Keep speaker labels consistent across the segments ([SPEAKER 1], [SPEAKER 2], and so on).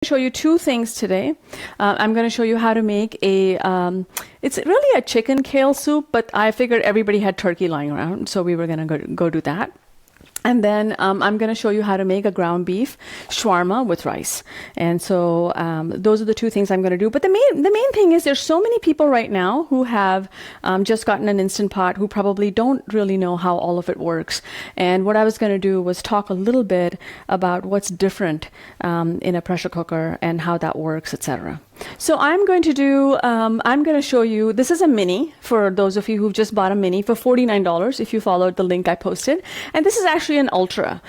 [SPEAKER 1] show you two things today. I'm going to show you how to make it's really a chicken kale soup, but I figured everybody had turkey lying around, so we were going to go do that. And then I'm going to show you how to make a ground beef shawarma with rice. And so those are the two things I'm going to do. But the main thing is there's so many people right now who have just gotten an Instant Pot who probably don't really know how all of it works. And what I was going to do was talk a little bit about what's different in a pressure cooker and how that works, etc. So I'm going to show you, this is a mini for those of you who've just bought a mini for $49 if you followed the link I posted. And this is actually an ultra.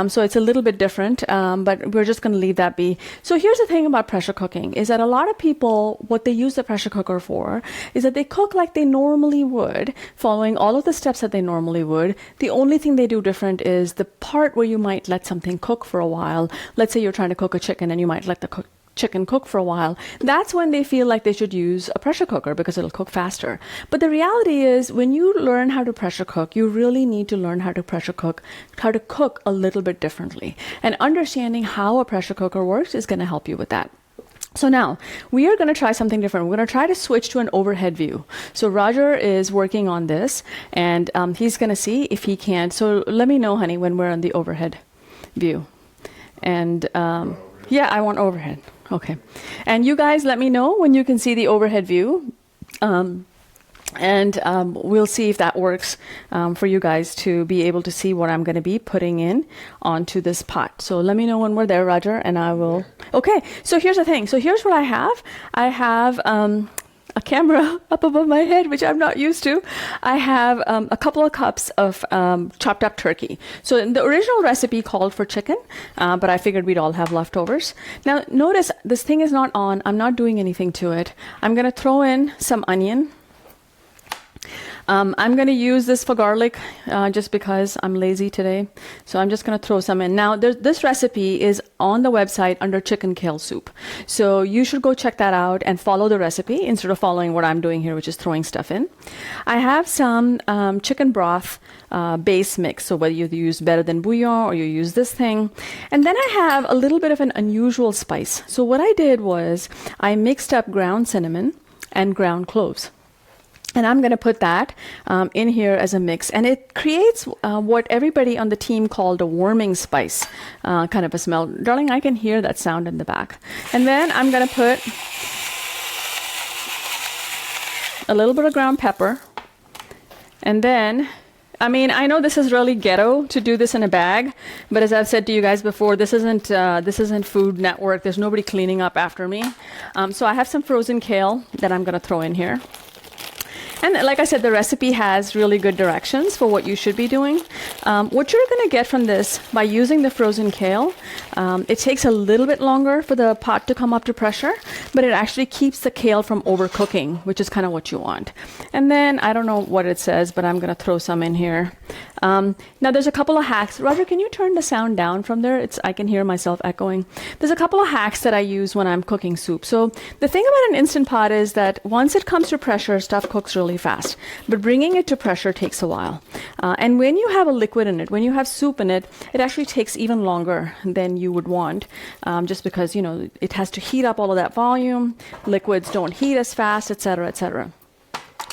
[SPEAKER 1] So it's a little bit different, but we're just going to leave that be. So here's the thing about pressure cooking is that a lot of people, what they use the pressure cooker for is that they cook like they normally would, following all of the steps that they normally would. The only thing they do different is the part where you might let something cook for a while. Let's say you're trying to cook a chicken and you might let the chicken cook for a while. That's when they feel like they should use a pressure cooker because it'll cook faster. But the reality is when you learn how to pressure cook, you really need to learn how to cook a little bit differently. And understanding how a pressure cooker works is going to help you with that. So now we are going to try something different. We're going to try to switch to an overhead view. So Roger is working on this and he's going to see if he can. So let me know, honey, when we're on the overhead view. And yeah, I want overhead. Okay. And you guys let me know when you can see the overhead view. We'll see if that works for you guys to be able to see what I'm going to be putting in onto this pot. So let me know when we're there, Roger, and I will. Okay. So here's the thing. So here's what I have. I have a camera up above my head, which I'm not used to. I have a couple of cups of chopped up turkey. So the original recipe called for chicken, but I figured we'd all have leftovers. Now notice this thing is not on. I'm not doing anything to it. I'm going to throw in some onion. I'm going to use this for garlic just because I'm lazy today. So I'm just going to throw some in. Now, this recipe is on the website under chicken kale soup. So you should go check that out and follow the recipe instead of following what I'm doing here, which is throwing stuff in. I have some chicken broth base mix. So whether you use Better Than Bouillon or you use this thing. And then I have a little bit of an unusual spice. So what I did was I mixed up ground cinnamon and ground cloves. And I'm going to put that in here as a mix. And it creates what everybody on the team called a warming spice kind of a smell. Darling, I can hear that sound in the back. And then I'm going to put a little bit of ground pepper. And then, I mean, I know this is really ghetto to do this in a bag. But as I've said to you guys before, this isn't Food Network. There's nobody cleaning up after me. So I have some frozen kale that I'm going to throw in here. And like I said, the recipe has really good directions for what you should be doing. What you're going to get from this by using the frozen kale, it takes a little bit longer for the pot to come up to pressure, but it actually keeps the kale from overcooking, which is kind of what you want. And then I don't know what it says, but I'm going to throw some in here. Now there's a couple of hacks. Roger, can you turn the sound down from there? I can hear myself echoing. There's a couple of hacks that I use when I'm cooking soup. So the thing about an Instant Pot is that once it comes to pressure, stuff cooks really fast. But bringing it to pressure takes a while. And when you have a liquid in it, when you have soup in it, it actually takes even longer than you would want, just because, it has to heat up all of that volume. Liquids don't heat as fast, et cetera, et cetera.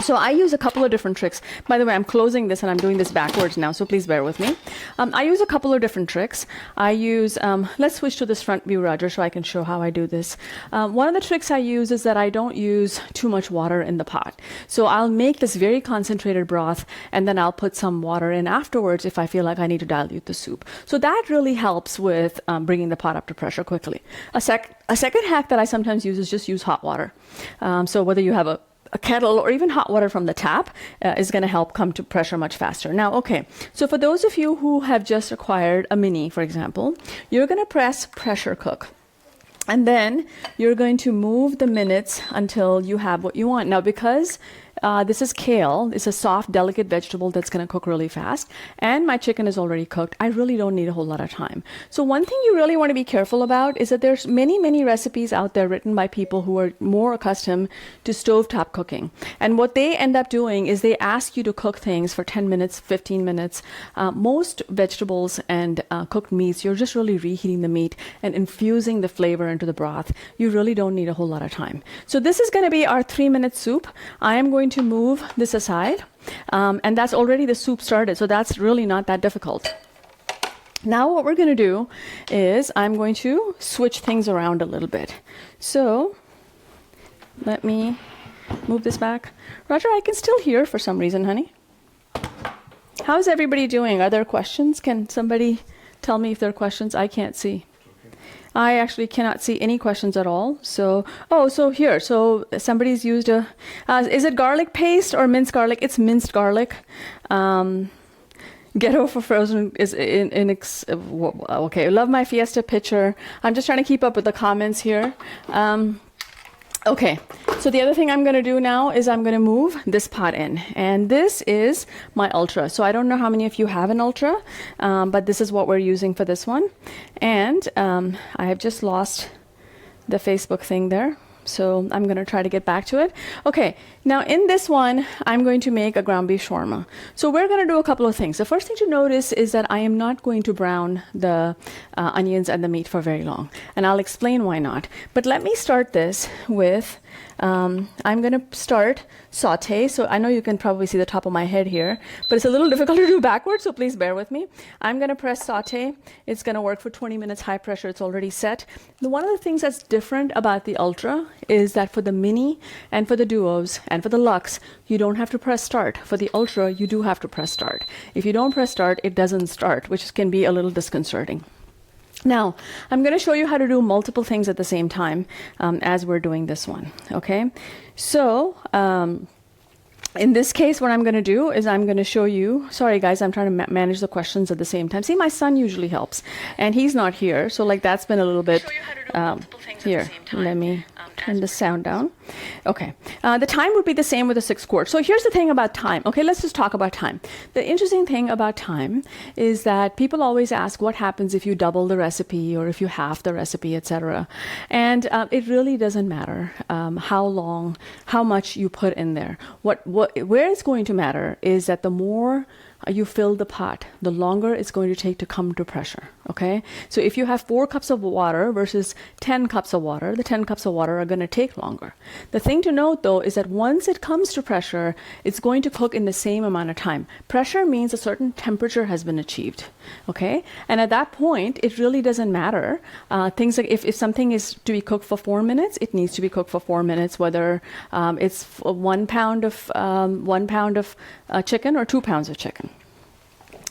[SPEAKER 1] So I use a couple of different tricks. By the way, I'm closing this and I'm doing this backwards now, so please bear with me. I use a couple of different tricks. I use, let's switch to this front view, Roger, so I can show how I do this. One of the tricks I use is that I don't use too much water in the pot. So I'll make this very concentrated broth and then I'll put some water in afterwards if I feel like I need to dilute the soup. So that really helps with bringing the pot up to pressure quickly. A second hack that I sometimes use is just use hot water. So whether you have a kettle or even hot water from the tap is going to help come to pressure much faster. Now, okay, so for those of you who have just acquired a mini, for example, you're going to press pressure cook. And then you're going to move the minutes until you have what you want. Now, because This is kale. It's a soft, delicate vegetable that's going to cook really fast. And my chicken is already cooked. I really don't need a whole lot of time. So one thing you really want to be careful about is that there's many recipes out there written by people who are more accustomed to stovetop cooking. And what they end up doing is they ask you to cook things for 10 minutes, 15 minutes. Most vegetables and cooked meats, you're just really reheating the meat and infusing the flavor into the broth. You really don't need a whole lot of time. So this is going to be our 3-minute soup. I am going to move this aside, and that's already the soup started, so that's really not that difficult. Now what we're going to do is I'm going to switch things around a little bit. So let me move this back. Roger, I can still hear for some reason, honey. How's everybody doing? Are there questions? Can somebody tell me if there are questions? I can't see. I actually cannot see any questions at all. So, here. So somebody's used is it garlic paste or minced garlic? It's minced garlic. Ghetto for frozen is okay. Love my Fiesta picture. I'm just trying to keep up with the comments here. Okay, so the other thing I'm going to do now is I'm going to move this pot in. And this is my Ultra. So I don't know how many of you have an Ultra, but this is what we're using for this one. And I have just lost the Facebook thing there. So I'm going to try to get back to it. Okay, now in this one, I'm going to make a ground beef shawarma. So we're going to do a couple of things. The first thing to notice is that I am not going to brown the onions and the meat for very long. And I'll explain why not. But let me start this with, I'm going to start saute. So I know you can probably see the top of my head here, but it's a little difficult to do backwards, so please bear with me. I'm going to press saute. It's going to work for 20 minutes, high pressure. It's already set. One of the things that's different about the Ultra is that for the Mini and for the Duos and for the Luxe, you don't have to press start. For the Ultra, you do have to press start. If you don't press start, it doesn't start, which can be a little disconcerting. Now, I'm going to show you how to do multiple things at the same time as we're doing this one, okay? So, in this case, what I'm going to do is I'm going to show you, sorry guys, I'm trying to manage the questions at the same time. See, my son usually helps, and he's not here, so like that's been a little bit, here, let me turn the sound down. Okay, the time would be the same with a 6-quart. So here's the thing about time. Okay, let's just talk about time. The interesting thing about time is that people always ask what happens if you double the recipe or if you half the recipe, etc. And it really doesn't matter how long, how much you put in there. Where it's going to matter is that the more you fill the pot, the longer it's going to take to come to pressure, okay? So if you have 4 cups of water versus 10 cups of water, the 10 cups of water are going to take longer. The thing to note, though, is that once it comes to pressure, it's going to cook in the same amount of time. Pressure means a certain temperature has been achieved, okay? And at that point, it really doesn't matter. Things like if something is to be cooked for 4 minutes, it needs to be cooked for 4 minutes, whether it's 1 pound of chicken or 2 pounds of chicken.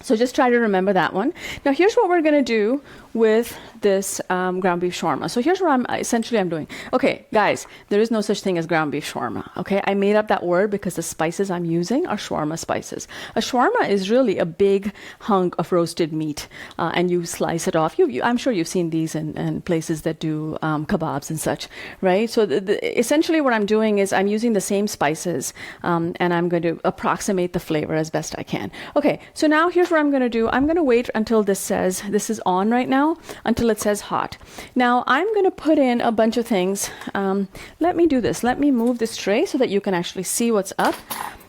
[SPEAKER 1] So just try to remember that one. Now here's what we're going to do with this ground beef shawarma. So here's what I'm doing. Okay, guys, there is no such thing as ground beef shawarma. Okay, I made up that word because the spices I'm using are shawarma spices. A shawarma is really a big hunk of roasted meat, and you slice it off. I'm sure you've seen these in places that do kebabs and such, right? So essentially what I'm doing is I'm using the same spices, and I'm going to approximate the flavor as best I can. Okay, so now here's what I'm going to do. I'm going to wait until this says, this is on right now, until it says hot. Now I'm going to put in a bunch of things. Let me do this. Let me move this tray so that you can actually see what's up.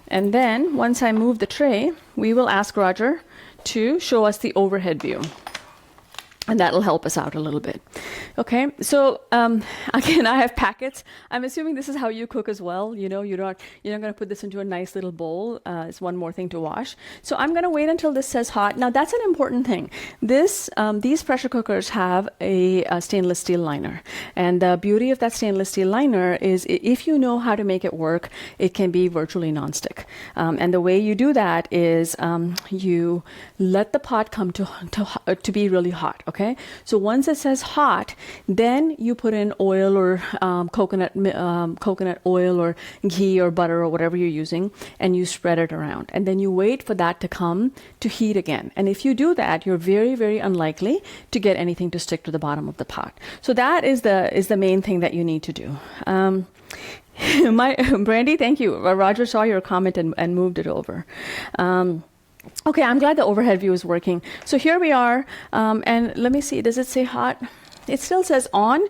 [SPEAKER 1] And then once I move the tray, we will ask Roger to show us the overhead view. And that'll help us out a little bit. Okay, so again, I have packets. I'm assuming this is how you cook as well. You know, you're not going to put this into a nice little bowl. It's one more thing to wash. So I'm going to wait until this says hot. Now that's an important thing. These pressure cookers have a stainless steel liner, and the beauty of that stainless steel liner is if you know how to make it work, it can be virtually nonstick. And the way you do that is you let the pot come to be really hot. Okay, so once it says hot, then you put in oil or coconut oil or ghee or butter or whatever you're using, and you spread it around. And then you wait for that to come to heat again. And if you do that, you're very, very unlikely to get anything to stick to the bottom of the pot. So that is the main thing that you need to do. My Brandy, thank you. Roger saw your comment and moved it over. Okay, I'm glad the overhead view is working. So here we are, and let me see, does it say hot? It still says on,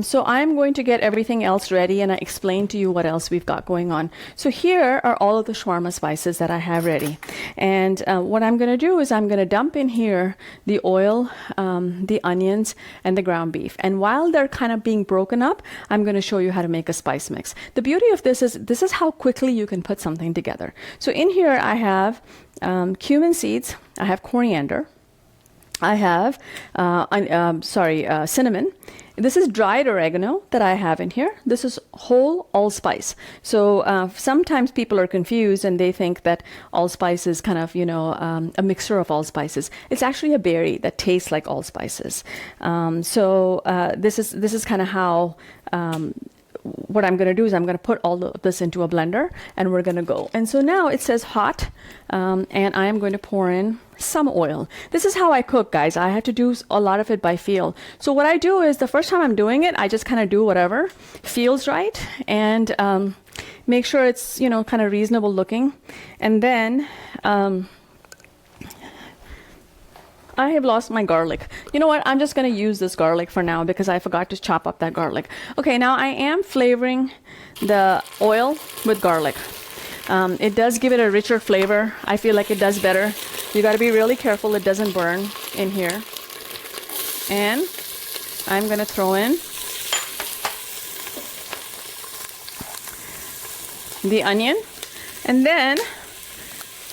[SPEAKER 1] so I'm going to get everything else ready and I explain to you what else we've got going on. So here are all of the shawarma spices that I have ready. And what I'm going to do is I'm going to dump in here the oil, the onions, and the ground beef. And while they're kind of being broken up, I'm going to show you how to make a spice mix. The beauty of this is how quickly you can put something together. So in here I have cumin seeds, I have coriander, I have, cinnamon. This is dried oregano that I have in here. This is whole allspice. So sometimes people are confused and they think that allspice is kind of, a mixture of allspices. It's actually a berry that tastes like allspices. This is kind of how. What I'm going to do is I'm going to put all of this into a blender and we're going to go. And so now it says hot, and I am going to pour in some oil. This is how I cook, guys. I have to do a lot of it by feel. So what I do is the first time I'm doing it, I just kind of do whatever feels right and make sure it's, kind of reasonable looking. And then I have lost my garlic. You know what? I'm just going to use this garlic for now because I forgot to chop up that garlic. Okay, now I am flavoring the oil with garlic. It does give it a richer flavor. I feel like it does better. You got to be really careful it doesn't burn in here. And I'm going to throw in the onion. And then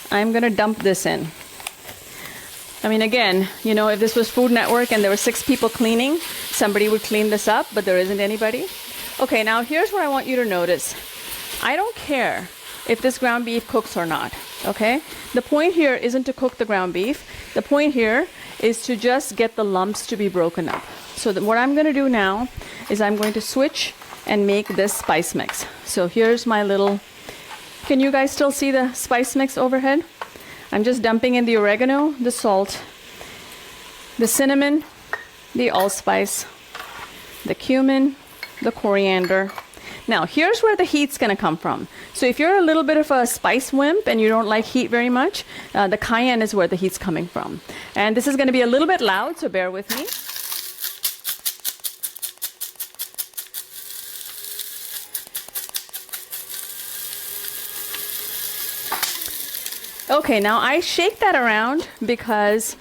[SPEAKER 1] I'm going to dump this in. I mean, again, if this was Food Network and there were 6 people cleaning, somebody would clean this up, but there isn't anybody. Okay, now here's what I want you to notice. I don't care if this ground beef cooks or not, okay? The point here isn't to cook the ground beef. The point here is to just get the lumps to be broken up. So what I'm going to do now is I'm going to switch and make this spice mix. So here's my little... Can you guys still see the spice mix overhead? I'm just dumping in the oregano, the salt, the cinnamon, the allspice, the cumin, the coriander. Now, here's where the heat's going to come from. So if you're a little bit of a spice wimp and you don't like heat very much, the cayenne is where the heat's coming from. And this is going to be a little bit loud, so bear with me. Okay, now I shake that around because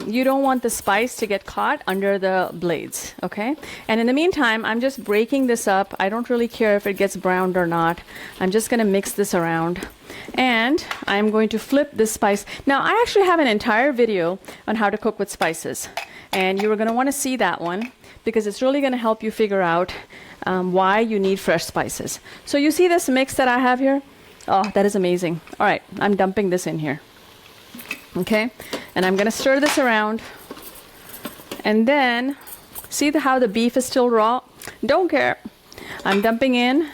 [SPEAKER 1] you don't want the spice to get caught under the blades, okay? And in the meantime, I'm just breaking this up. I don't really care if it gets browned or not. I'm just gonna mix this around. And I'm going to flip this spice. Now, I actually have an entire video on how to cook with spices. And you are gonna wanna see that one because it's really gonna help you figure out why you need fresh spices. So you see this mix that I have here? Oh, that is amazing. All right, I'm dumping this in here. Okay, and I'm gonna stir this around. And then, see how the beef is still raw? Don't care. I'm dumping in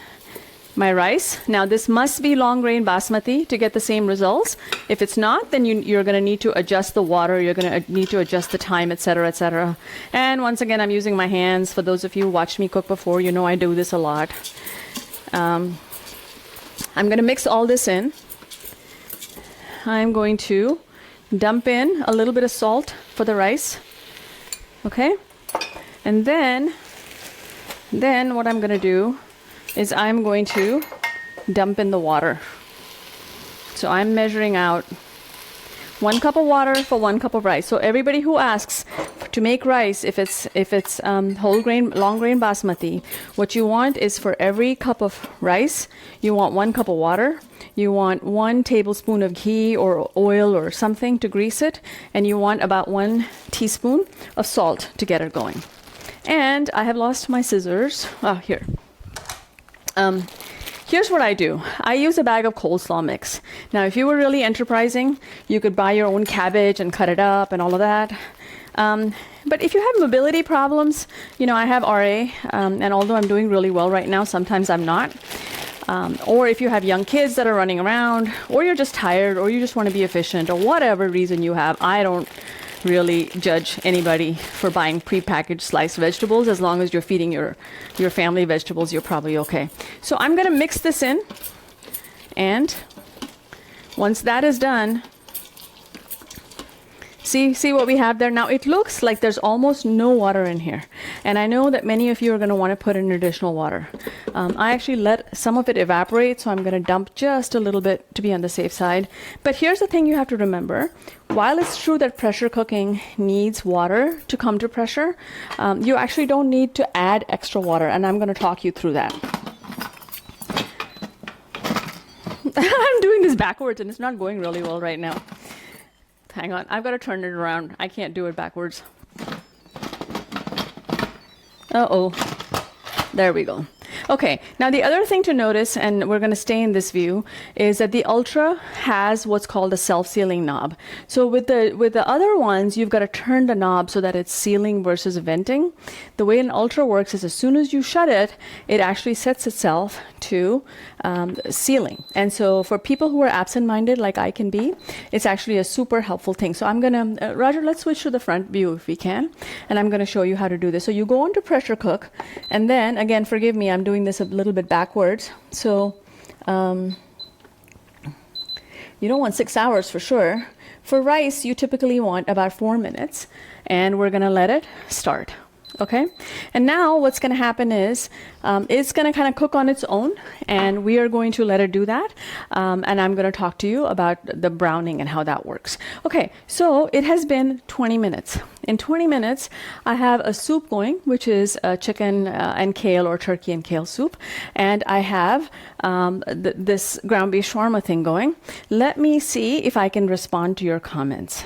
[SPEAKER 1] my rice. Now this must be long grain basmati to get the same results. If it's not, then you're gonna need to adjust the water, you're gonna need to adjust the time, etc., etc. And once again, I'm using my hands. For those of you who watched me cook before, you know I do this a lot. I'm going to mix all this in. I'm going to dump in a little bit of salt for the rice. Okay? And then what I'm going to do is I'm going to dump in the water. So I'm measuring out 1 cup of water for 1 cup of rice. So everybody who asks to make rice, if it's whole grain, long grain basmati, what you want is for every cup of rice, you want 1 cup of water, you want 1 tablespoon of ghee or oil or something to grease it, and you want about 1 teaspoon of salt to get it going. And I have lost my scissors. Oh, here. Here's what I do. I use a bag of coleslaw mix. Now, if you were really enterprising, you could buy your own cabbage and cut it up and all of that. But if you have mobility problems, I have RA, and although I'm doing really well right now, sometimes I'm not. Or if you have young kids that are running around, or you're just tired, or you just want to be efficient, or whatever reason you have, I don't really judge anybody for buying prepackaged sliced vegetables. As long as you're feeding your family vegetables, you're probably okay. So I'm going to mix this in, and once that is done, see what we have there. Now it looks like there's almost no water in here, and I know that many of you are going to want to put in additional water. I actually let some of it evaporate, so I'm going to dump just a little bit to be on the safe side. But here's the thing you have to remember. While it's true that pressure cooking needs water to come to pressure, you actually don't need to add extra water, and I'm going to talk you through that. I'm doing this backwards and it's not going really well right now. Hang on, I've got to turn it around. I can't do it backwards. Uh-oh. There we go. Okay, now the other thing to notice, and we're going to stay in this view, is that the Ultra has what's called a self-sealing knob. So with the other ones, you've got to turn the knob so that it's sealing versus venting. The way an Ultra works is as soon as you shut it, it actually sets itself to sealing. And so for people who are absent-minded like I can be, it's actually a super helpful thing. So I'm going to, Roger, let's switch to the front view if we can, and I'm going to show you how to do this. So you go into pressure cook, and then, again, forgive me, I'm doing this a little bit backwards. So you don't want 6 hours for sure. For rice, you typically want about 4 minutes, and we're going to let it start. Okay, and now what's going to happen is it's going to kind of cook on its own, and we are going to let it do that, and I'm going to talk to you about the browning and how that works. Okay, so it has been 20 minutes. In 20 minutes, I have a soup going, which is chicken and kale, or turkey and kale soup, and I have this ground beef shawarma thing going. Let me see if I can respond to your comments.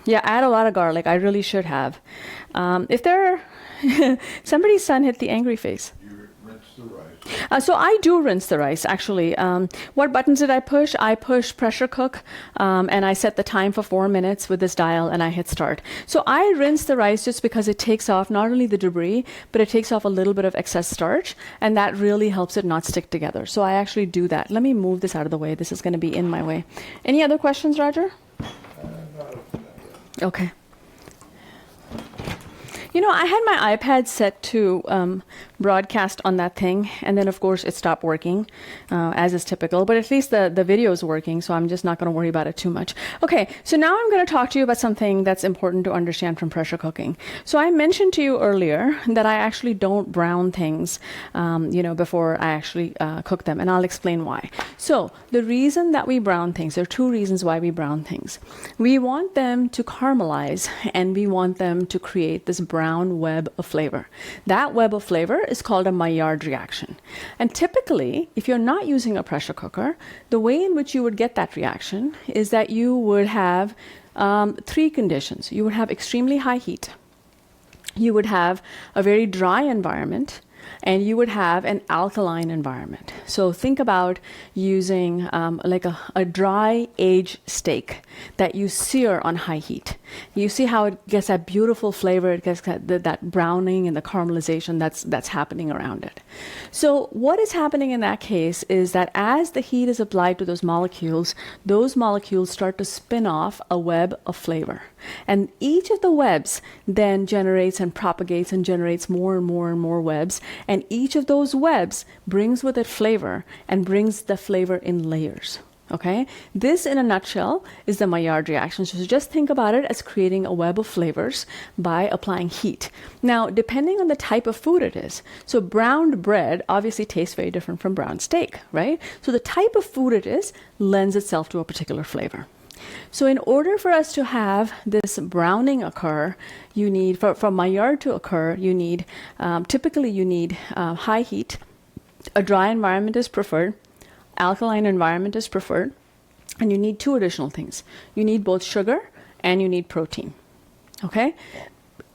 [SPEAKER 1] Yeah, add a lot of garlic. I really should have. If there are somebody's son hit the angry face.
[SPEAKER 2] You rinse the rice.
[SPEAKER 1] So I do rinse the rice, actually. What buttons did I push? I pushed pressure cook, and I set the time for 4 minutes with this dial, and I hit start. So I rinse the rice just because it takes off not only the debris, but it takes off a little bit of excess starch, and that really helps it not stick together. So I actually do that. Let me move this out of the way. This is going to be in my way. Any other questions, Roger? Okay. You know, I had my iPad set to broadcast on that thing, and then of course it stopped working, as is typical, but at least the video is working, so I'm just not going to worry about it too much. Okay, so now I'm going to talk to you about something that's important to understand from pressure cooking. So I mentioned to you earlier that I actually don't brown things, before I actually cook them, and I'll explain why. So the reason that we brown things, there are two reasons why we brown things. We want them to caramelize, and we want them to create this brown web of flavor. That web of flavor is called a Maillard reaction. And typically, if you're not using a pressure cooker, the way in which you would get that reaction is that you would have 3 conditions. You would have extremely high heat, you would have a very dry environment, and you would have an alkaline environment. So think about using like a dry aged steak that you sear on high heat. You see how it gets that beautiful flavor, it gets that browning and the caramelization that's happening around it. So what is happening in that case is that as the heat is applied to those molecules start to spin off a web of flavor. And each of the webs then generates and propagates and generates more and more and more webs. And each of those webs brings with it flavor and brings the flavor in layers. Okay? This, in a nutshell, is the Maillard reaction. So just think about it as creating a web of flavors by applying heat. Now, depending on the type of food it is, so browned bread obviously tastes very different from browned steak, right? So the type of food it is lends itself to a particular flavor. So in order for us to have this browning occur, you need, for Maillard to occur, you need, typically you need high heat, a dry environment is preferred, alkaline environment is preferred, and you need 2 additional things. You need both sugar and you need protein, okay?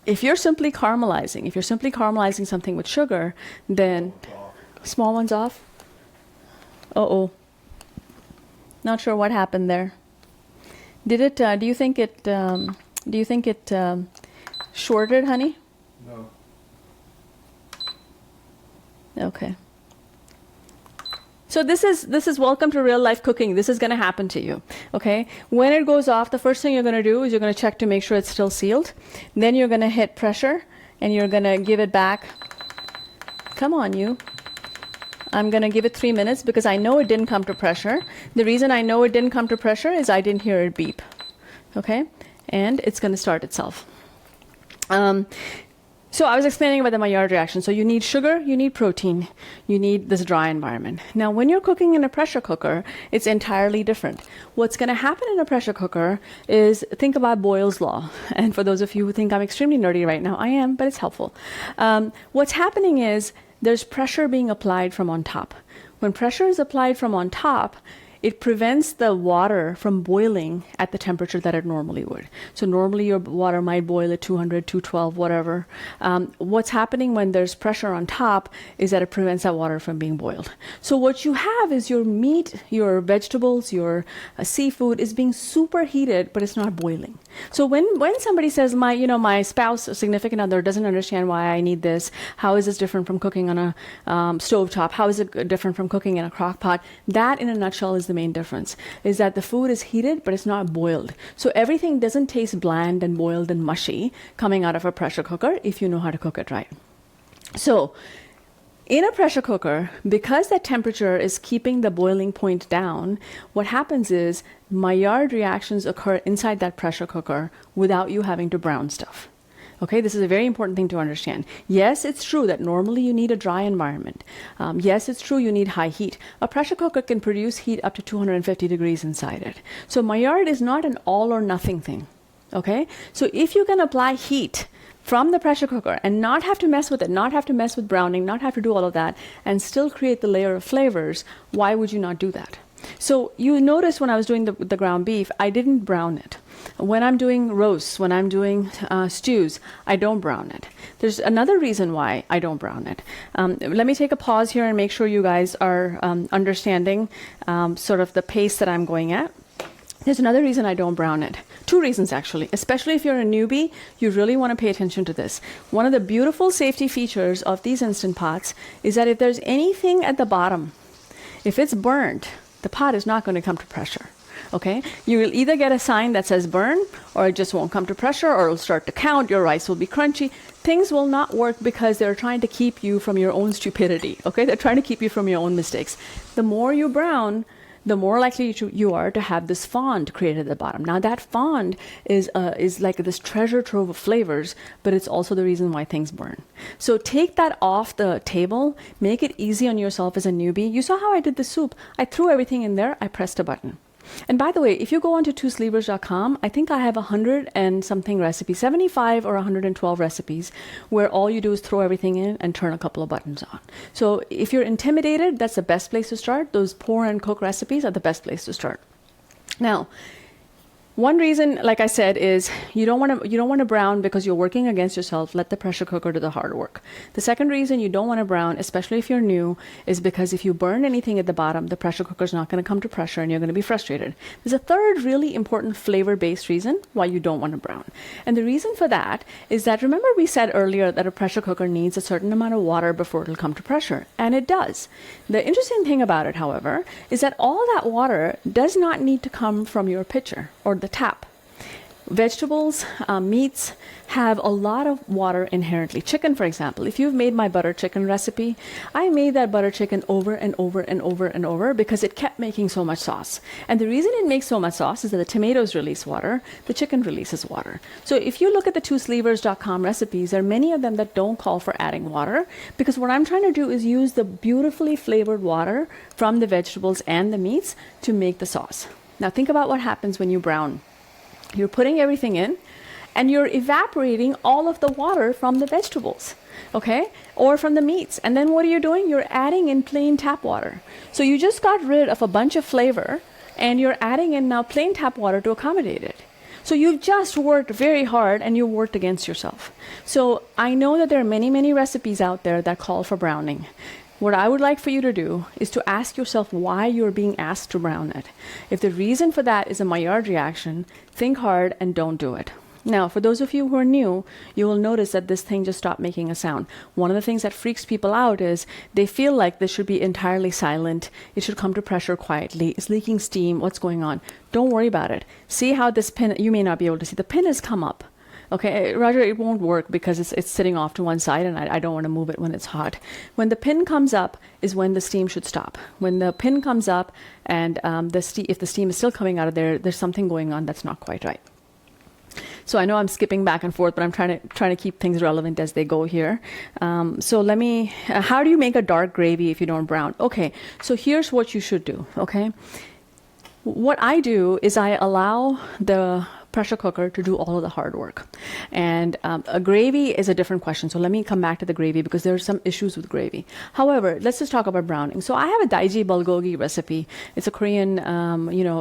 [SPEAKER 1] If you're simply caramelizing something with sugar, then small ones off. Uh-oh. Not sure what happened there. Did it, do you think it shorted, honey?
[SPEAKER 2] No.
[SPEAKER 1] Okay. So this is welcome to real life cooking. This is going to happen to you. Okay. When it goes off, the first thing you're going to do is you're going to check to make sure it's still sealed. Then you're going to hit pressure and you're going to give it back. Come on, you. I'm going to give it 3 minutes because I know it didn't come to pressure. The reason I know it didn't come to pressure is I didn't hear it beep. Okay. And it's going to start itself. So I was explaining about the Maillard reaction. So you need sugar, you need protein, you need this dry environment. Now, when you're cooking in a pressure cooker, it's entirely different. What's going to happen in a pressure cooker is, think about Boyle's law. And for those of you who think I'm extremely nerdy right now, I am, but it's helpful. What's happening is there's pressure being applied from on top. When pressure is applied from on top, it prevents the water from boiling at the temperature that it normally would. So normally your water might boil at 200, 212, whatever. What's happening when there's pressure on top is that it prevents that water from being boiled. So what you have is your meat, your vegetables, your seafood is being superheated, but it's not boiling. So when somebody says, my spouse or significant other doesn't understand why I need this, how is this different from cooking on a stovetop? How is it different from cooking in a crock pot? That in a nutshell is the main difference, is that the food is heated, but it's not boiled. So everything doesn't taste bland and boiled and mushy coming out of a pressure cooker if you know how to cook it right. So in a pressure cooker, because that temperature is keeping the boiling point down, what happens is Maillard reactions occur inside that pressure cooker without you having to brown stuff. Okay, this is a very important thing to understand. Yes, it's true that normally you need a dry environment. Yes, it's true you need high heat. A pressure cooker can produce heat up to 250 degrees inside it. So Maillard is not an all or nothing thing. Okay, so if you can apply heat from the pressure cooker and not have to mess with it, not have to mess with browning, not have to do all of that, and still create the layer of flavors, why would you not do that? So you notice when I was doing the ground beef, I didn't brown it. When I'm doing roasts, when I'm doing stews, I don't brown it. There's another reason why I don't brown it. Let me take a pause here and make sure you guys are understanding sort of the pace that I'm going at. There's another reason I don't brown it. 2 reasons, actually. Especially if you're a newbie, you really want to pay attention to this. One of the beautiful safety features of these Instant Pots is that if there's anything at the bottom, if it's burned, the pot is not going to come to pressure. Okay, you will either get a sign that says burn, or it just won't come to pressure, or it'll start to count, your rice will be crunchy. Things will not work because they're trying to keep you from your own stupidity. Okay, they're trying to keep you from your own mistakes. The more you brown, the more likely you are to have this fond created at the bottom. Now that fond is like this treasure trove of flavors, but it's also the reason why things burn. So take that off the table, make it easy on yourself as a newbie. You saw how I did the soup. I threw everything in there, I pressed a button. And by the way, if you go onto TwoSleevers.com, I think I have 100 and something recipes, 75 or 112 recipes, where all you do is throw everything in and turn a couple of buttons on. So if you're intimidated, that's the best place to start. Those pour and cook recipes are the best place to start. Now, one reason, like I said, is you don't want to brown because you're working against yourself. Let the pressure cooker do the hard work. The second reason you don't want to brown, especially if you're new, is because if you burn anything at the bottom, the pressure cooker is not going to come to pressure and you're going to be frustrated. There's a third really important flavor-based reason why you don't want to brown. And the reason for that is that, remember we said earlier that a pressure cooker needs a certain amount of water before it'll come to pressure, and it does. The interesting thing about it, however, is that all that water does not need to come from your pitcher or the tap. Vegetables, meats have a lot of water inherently. Chicken, for example, if you've made my butter chicken recipe, I made that butter chicken over and over and over and over because it kept making so much sauce. And the reason it makes so much sauce is that the tomatoes release water, the chicken releases water. So if you look at the TwoSleevers.com recipes, there are many of them that don't call for adding water, because what I'm trying to do is use the beautifully flavored water from the vegetables and the meats to make the sauce. Now think about what happens when you brown. You're putting everything in and you're evaporating all of the water from the vegetables, okay? Or from the meats. And then what are you doing? You're adding in plain tap water. So you just got rid of a bunch of flavor and you're adding in now plain tap water to accommodate it. So you've just worked very hard and you worked against yourself. So I know that there are many, many recipes out there that call for browning. What I would like for you to do is to ask yourself why you're being asked to brown it. If the reason for that is a Maillard reaction, think hard and don't do it. Now, for those of you who are new, you will notice that this thing just stopped making a sound. One of the things that freaks people out is they feel like this should be entirely silent. It should come to pressure quietly. It's leaking steam. What's going on? Don't worry about it. See how this pin, you may not be able to see, the pin has come up. Okay, Roger, it won't work because it's sitting off to one side and I don't want to move it when it's hot. When the pin comes up is when the steam should stop. When the pin comes up and if the steam is still coming out of there, there's something going on that's not quite right. So I know I'm skipping back and forth, but I'm trying to keep things relevant as they go here. So let me, how do you make a dark gravy if you don't brown? Okay, so here's what you should do, okay? What I do is I allow the pressure cooker to do all of the hard work. And a gravy is a different question. So let me come back to the gravy because there are some issues with gravy. However, let's just talk about browning. So I have a daiji bulgogi recipe. It's a Korean,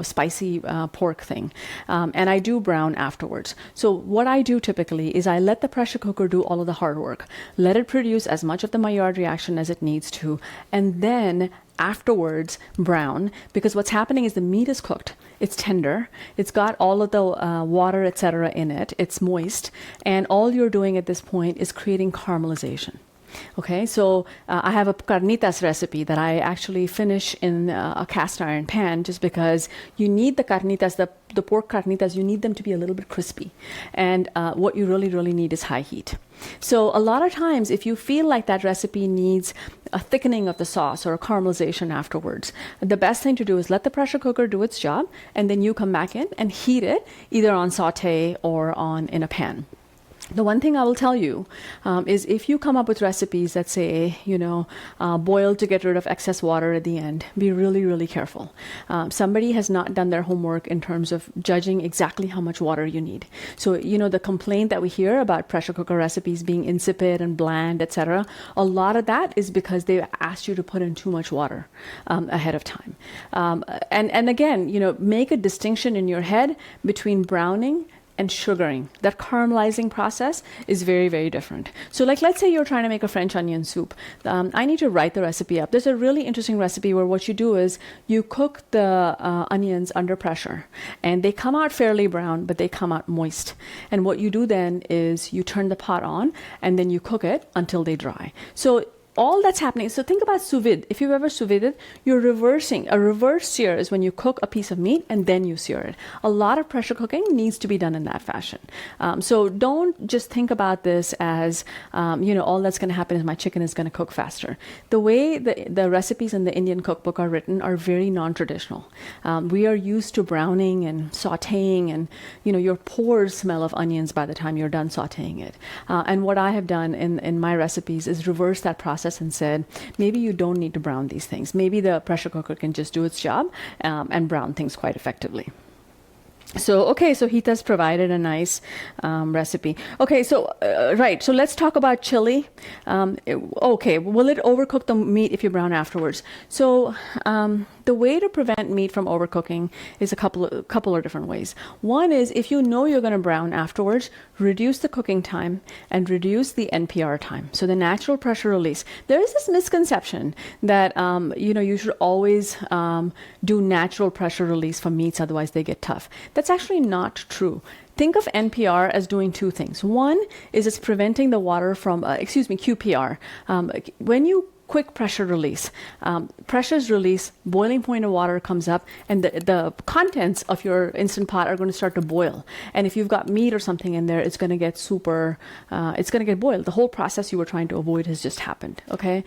[SPEAKER 1] spicy pork thing. And I do brown afterwards. So what I do typically is I let the pressure cooker do all of the hard work. Let it produce as much of the Maillard reaction as it needs to. And then afterwards brown, because what's happening is the meat is cooked. It's tender. It's got all of the water, etc. in it. It's moist. And all you're doing at this point is creating caramelization. Okay, so I have a carnitas recipe that I actually finish in a cast iron pan just because you need the carnitas, the pork carnitas, you need them to be a little bit crispy. And what you really, really need is high heat. So a lot of times, if you feel like that recipe needs a thickening of the sauce or a caramelization afterwards, the best thing to do is let the pressure cooker do its job, and then you come back in and heat it either on saute or in a pan. The one thing I will tell you is if you come up with recipes that say, boil to get rid of excess water at the end, be really, really careful. Somebody has not done their homework in terms of judging exactly how much water you need. So, the complaint that we hear about pressure cooker recipes being insipid and bland, etc., a lot of that is because they asked you to put in too much water ahead of time. And again, make a distinction in your head between browning and sugaring. That caramelizing process is very, very different. So let's say you're trying to make a French onion soup. I need to write the recipe up. There's a really interesting recipe where what you do is you cook the onions under pressure and they come out fairly brown, but they come out moist. And what you do then is you turn the pot on and then you cook it until they dry. So all that's happening, so think about sous vide. If you've ever sous vide, you're reversing. A reverse sear is when you cook a piece of meat and then you sear it. A lot of pressure cooking needs to be done in that fashion. So don't just think about this as, all that's going to happen is my chicken is going to cook faster. The way the recipes in the Indian cookbook are written are very non-traditional. We are used to browning and sauteing and, your pores smell of onions by the time you're done sauteing it. And what I have done in my recipes is reverse that process and said, maybe you don't need to brown these things. Maybe the pressure cooker can just do its job and brown things quite effectively. So Hita's provided a nice recipe. Okay, so so let's talk about chili. Will it overcook the meat if you brown afterwards? So the way to prevent meat from overcooking is a couple of different ways. One is if you know you're going to brown afterwards, reduce the cooking time and reduce the NPR time. So the natural pressure release. There is this misconception that you should always do natural pressure release for meats, otherwise they get tough. That's actually not true. Think of NPR as doing two things. One is it's preventing the water from, QPR. When you quick pressure release, pressures release, boiling point of water comes up, and the contents of your Instant Pot are going to start to boil. And if you've got meat or something in there, it's going to get it's going to get boiled. The whole process you were trying to avoid has just happened, okay?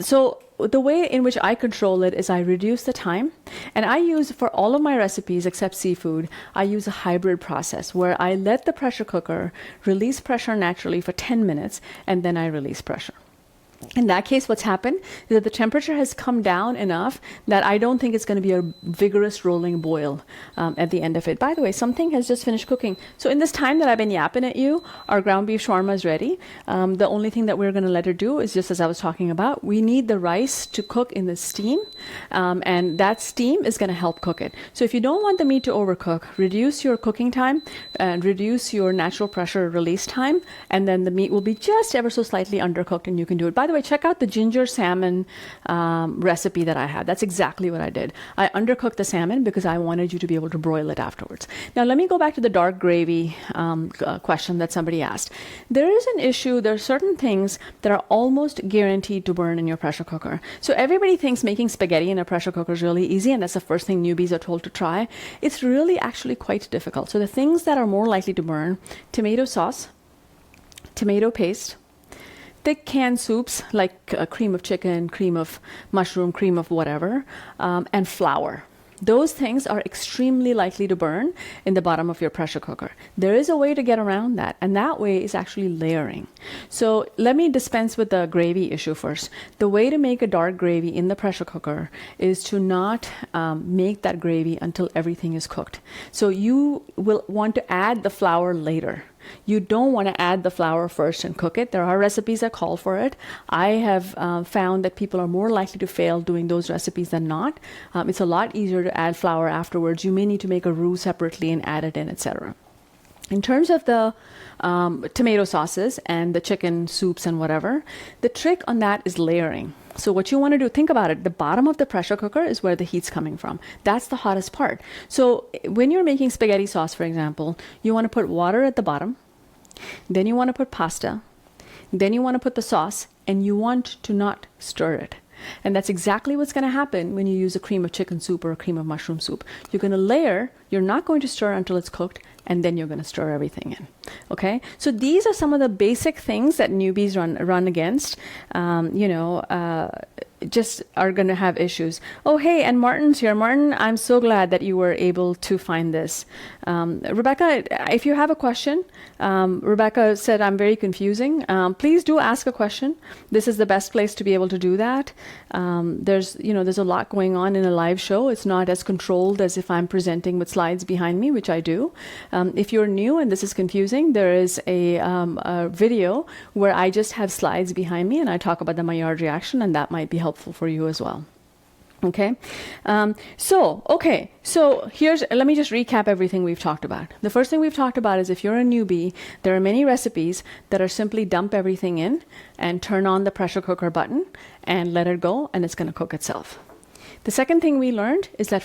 [SPEAKER 1] So the way in which I control it is I reduce the time, and I use, for all of my recipes except seafood, I use a hybrid process where I let the pressure cooker release pressure naturally for 10 minutes, and then I release pressure. In that case, what's happened is that the temperature has come down enough that I don't think it's going to be a vigorous rolling boil at the end of it. By the way, something has just finished cooking. So in this time that I've been yapping at you, our ground beef shawarma is ready. The only thing that we're going to let her do is just as I was talking about, we need the rice to cook in the steam, and that steam is going to help cook it. So if you don't want the meat to overcook, reduce your cooking time and reduce your natural pressure release time, and then the meat will be just ever so slightly undercooked, and you can do it. By the way, check out the ginger salmon recipe that I had. That's exactly what I did. I undercooked the salmon because I wanted you to be able to broil it afterwards. Now, let me go back to the dark gravy question that somebody asked. There is an issue. There are certain things that are almost guaranteed to burn in your pressure cooker. So everybody thinks making spaghetti in a pressure cooker is really easy, and that's the first thing newbies are told to try. It's really actually quite difficult. So the things that are more likely to burn: tomato sauce, tomato paste, thick canned soups like cream of chicken, cream of mushroom, cream of whatever, and flour. Those things are extremely likely to burn in the bottom of your pressure cooker. There is a way to get around that, and that way is actually layering. So let me dispense with the gravy issue first. The way to make a dark gravy in the pressure cooker is to not make that gravy until everything is cooked. So you will want to add the flour later. You don't want to add the flour first and cook it. There are recipes that call for it. I have found that people are more likely to fail doing those recipes than not. It's a lot easier to add flour afterwards. You may need to make a roux separately and add it in, etc. In terms of the tomato sauces and the chicken soups and whatever, the trick on that is layering. So what you want to do, think about it. The bottom of the pressure cooker is where the heat's coming from. That's the hottest part. So when you're making spaghetti sauce, for example, you want to put water at the bottom. Then you want to put pasta. Then you want to put the sauce, and you want to not stir it. And that's exactly what's going to happen when you use a cream of chicken soup or a cream of mushroom soup. You're going to layer. You're not going to stir until it's cooked, and then you're going to stir everything in. Okay? So these are some of the basic things that newbies run against. Just are going to have issues. Oh, hey, and Martin's here. Martin, I'm so glad that you were able to find this. Rebecca, if you have a question, Rebecca said I'm very confusing. Please do ask a question. This is the best place to be able to do that. There's a lot going on in a live show. It's not as controlled as if I'm presenting with slides behind me, which I do. If you're new and this is confusing, there is a video where I just have slides behind me and I talk about the Maillard reaction, and that might be helpful for you as well. Okay. So let me just recap everything we've talked about. The first thing we've talked about is if you're a newbie, there are many recipes that are simply dump everything in and turn on the pressure cooker button and let it go, and it's going to cook itself. The second thing we learned is that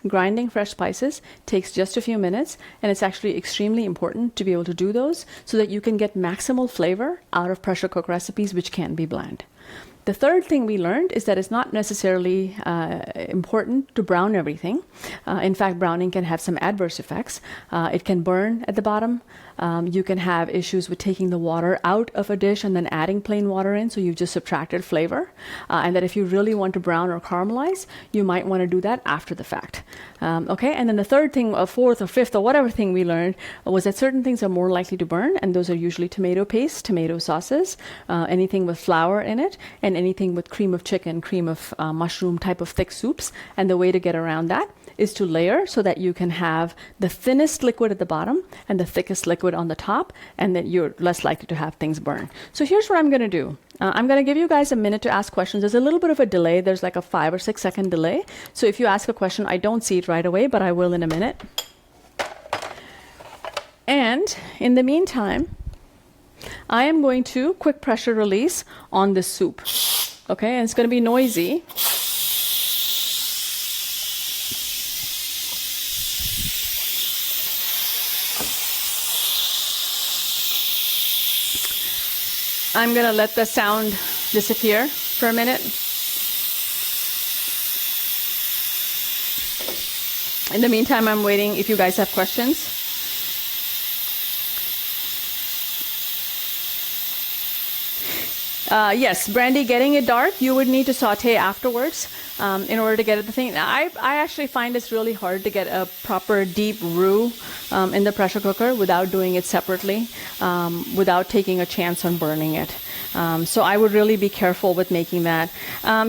[SPEAKER 1] grinding fresh spices takes just a few minutes, and it's actually extremely important to be able to do those so that you can get maximal flavor out of pressure cook recipes, which can be bland. The third thing we learned is that it's not necessarily important to brown everything. In fact, browning can have some adverse effects. It can burn at the bottom. You can have issues with taking the water out of a dish and then adding plain water in, so you've just subtracted flavor. And that if you really want to brown or caramelize, you might want to do that after the fact. Okay, and then the third thing, or fourth or fifth or whatever thing we learned was that certain things are more likely to burn, and those are usually tomato paste, tomato sauces, anything with flour in it, and anything with cream of chicken, cream of mushroom type of thick soups. And the way to get around that is to layer so that you can have the thinnest liquid at the bottom and the thickest liquid on the top, and that you're less likely to have things burn. So here's what I'm going to do. I'm going to give you guys a minute to ask questions. There's a little bit of a delay. There's like a 5 or 6 second delay. So if you ask a question, I don't see it right away, but I will in a minute. And in the meantime, I am going to quick pressure release on this soup. Okay, and it's going to be noisy. I'm going to let the sound disappear for a minute. In the meantime, I'm waiting if you guys have questions. Yes, Brandy, getting it dark, you would need to saute afterwards in order to get at the thing. I actually find it's really hard to get a proper deep roux in the pressure cooker without doing it separately, without taking a chance on burning it. So I would really be careful with making that.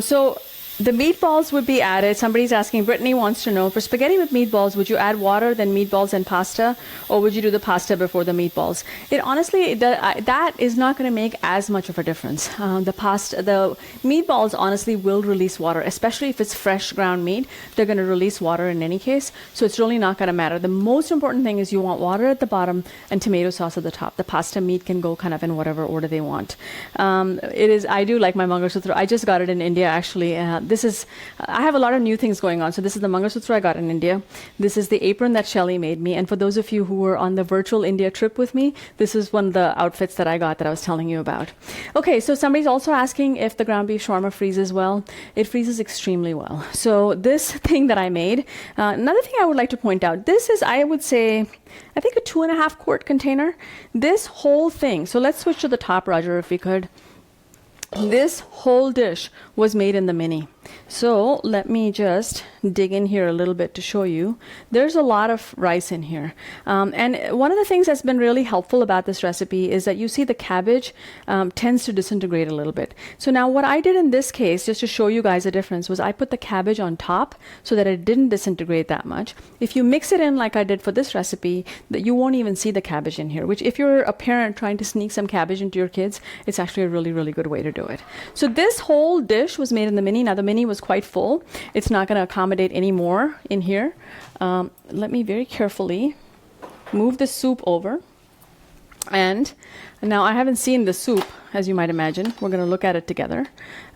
[SPEAKER 1] So The meatballs would be added. Somebody's asking, Brittany wants to know, for spaghetti with meatballs, would you add water, then meatballs and pasta, or would you do the pasta before the meatballs? That is not going to make as much of a difference. The meatballs honestly will release water, especially if it's fresh ground meat. They're going to release water in any case, so it's really not going to matter. The most important thing is you want water at the bottom and tomato sauce at the top. The pasta meat can go kind of in whatever order they want. I do like my Mangalsutra. I just got it in India, actually. I have a lot of new things going on. So this is the Mangalsutra I got in India. This is the apron that Shelly made me. And for those of you who were on the virtual India trip with me, this is one of the outfits that I got that I was telling you about. Okay, so somebody's also asking if the ground beef shawarma freezes well. It freezes extremely well. So this thing that I made, another thing I would like to point out, this is, I would say, I think a 2.5 quart container. This whole thing, so let's switch to the top, Roger, if we could. This whole dish was made in the mini. So let me just dig in here a little bit to show you. There's a lot of rice in here. And one of the things that's been really helpful about this recipe is that you see the cabbage tends to disintegrate a little bit. So now what I did in this case, just to show you guys the difference, was I put the cabbage on top so that it didn't disintegrate that much. If you mix it in like I did for this recipe, that you won't even see the cabbage in here, which if you're a parent trying to sneak some cabbage into your kids, it's actually a really, really good way to do it. So this whole dish was made in the mini. Now the mini was quite full. It's not going to accommodate any more in here. Let me very carefully move the soup over. And now I haven't seen the soup, as you might imagine. We're going to look at it together.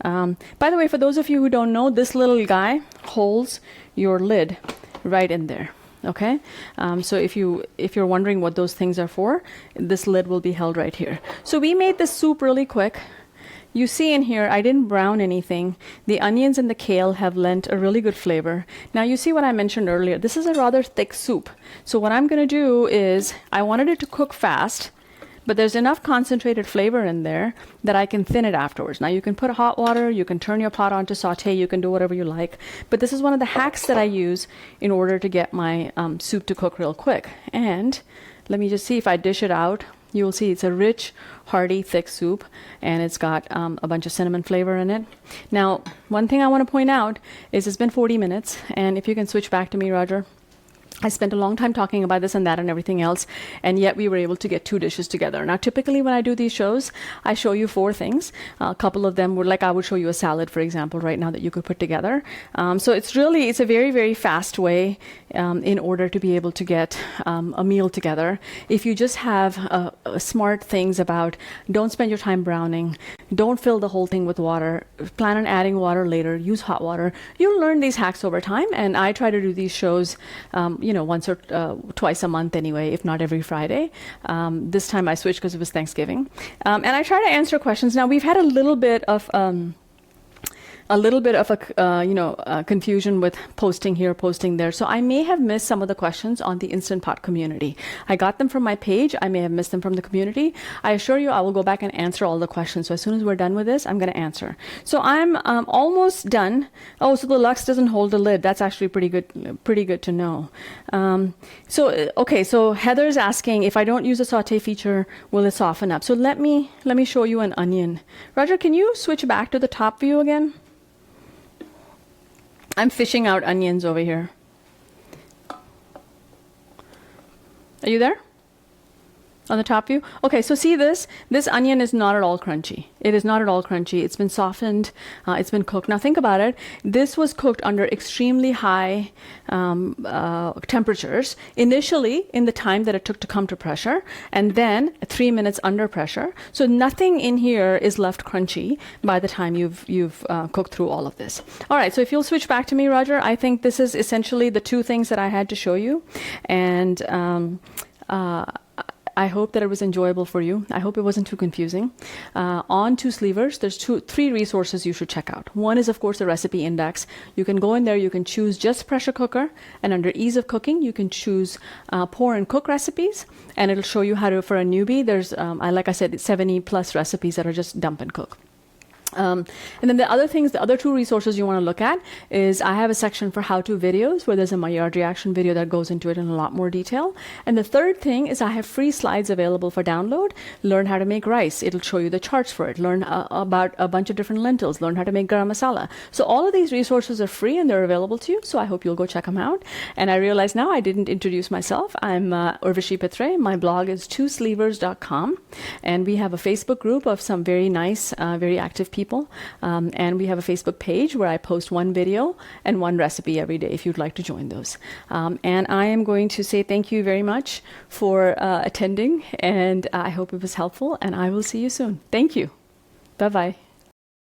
[SPEAKER 1] By the way, for those of you who don't know, this little guy holds your lid right in there. Okay, so if you're wondering what those things are for, this lid will be held right here. So we made this soup really quick. You see in here, I didn't brown anything. The onions and the kale have lent a really good flavor. Now you see what I mentioned earlier. This is a rather thick soup. So what I'm going to do is, I wanted it to cook fast, but there's enough concentrated flavor in there that I can thin it afterwards. Now you can put hot water, you can turn your pot on to saute, you can do whatever you like. But this is one of the hacks that I use in order to get my soup to cook real quick. And let me just see if I dish it out. You will see it's a rich, hearty, thick soup, and it's got a bunch of cinnamon flavor in it. Now, one thing I want to point out is it's been 40 minutes, and if you can switch back to me, Roger. I spent a long time talking about this and that and everything else, and yet we were able to get 2 dishes together. Now, typically when I do these shows, I show you 4 things. A couple of them were like, I would show you a salad, for example, right now that you could put together. So it's a very, very fast way in order to be able to get a meal together. If you just have smart things about don't spend your time browning, don't fill the whole thing with water, plan on adding water later, use hot water. You'll learn these hacks over time, and I try to do these shows once or twice a month anyway, if not every Friday. This time I switched because it was Thanksgiving. And I try to answer questions. Now, we've had a little bit of confusion with posting here, posting there. So I may have missed some of the questions on the Instant Pot community. I got them from my page. I may have missed them from the community. I assure you I will go back and answer all the questions. So as soon as we're done with this, I'm going to answer. So I'm almost done. Oh, so the Lux doesn't hold the lid. That's actually pretty good to know. So Heather's asking, if I don't use a saute feature, will it soften up? So let me show you an onion. Roger, can you switch back to the top view again? I'm fishing out onions over here. Are you there? On the top view? Okay, so see this? This onion is not at all crunchy. It is not at all crunchy. It's been softened. It's been cooked. Now think about it. This was cooked under extremely high temperatures. Initially, in the time that it took to come to pressure, and then 3 minutes under pressure. So nothing in here is left crunchy by the time you've cooked through all of this. All right, so if you'll switch back to me, Roger, I think this is essentially the 2 things that I had to show you. And I hope that it was enjoyable for you. I hope it wasn't too confusing. On TwoSleevers, there's 3 resources you should check out. One is, of course, the recipe index. You can go in there, you can choose just pressure cooker, and under ease of cooking, you can choose pour and cook recipes, and it'll show you how to, for a newbie, there's, like I said, 70 plus recipes that are just dump and cook. And then the other things, the other two resources you want to look at is I have a section for how-to videos where there's a Maillard reaction video that goes into it in a lot more detail. And the third thing is I have free slides available for download. Learn how to make rice. It'll show you the charts for it. Learn about a bunch of different lentils. Learn how to make garam masala. So all of these resources are free and they're available to you. So I hope you'll go check them out. And I realize now I didn't introduce myself. I'm Urvashi Patre. My blog is TwoSleevers.com. And we have a Facebook group of some very nice, very active people. And we have a Facebook page where I post one video and one recipe every day if you'd like to join those. And I am going to say thank you very much for attending, and I hope it was helpful, and I will see you soon. Thank you. Bye-bye.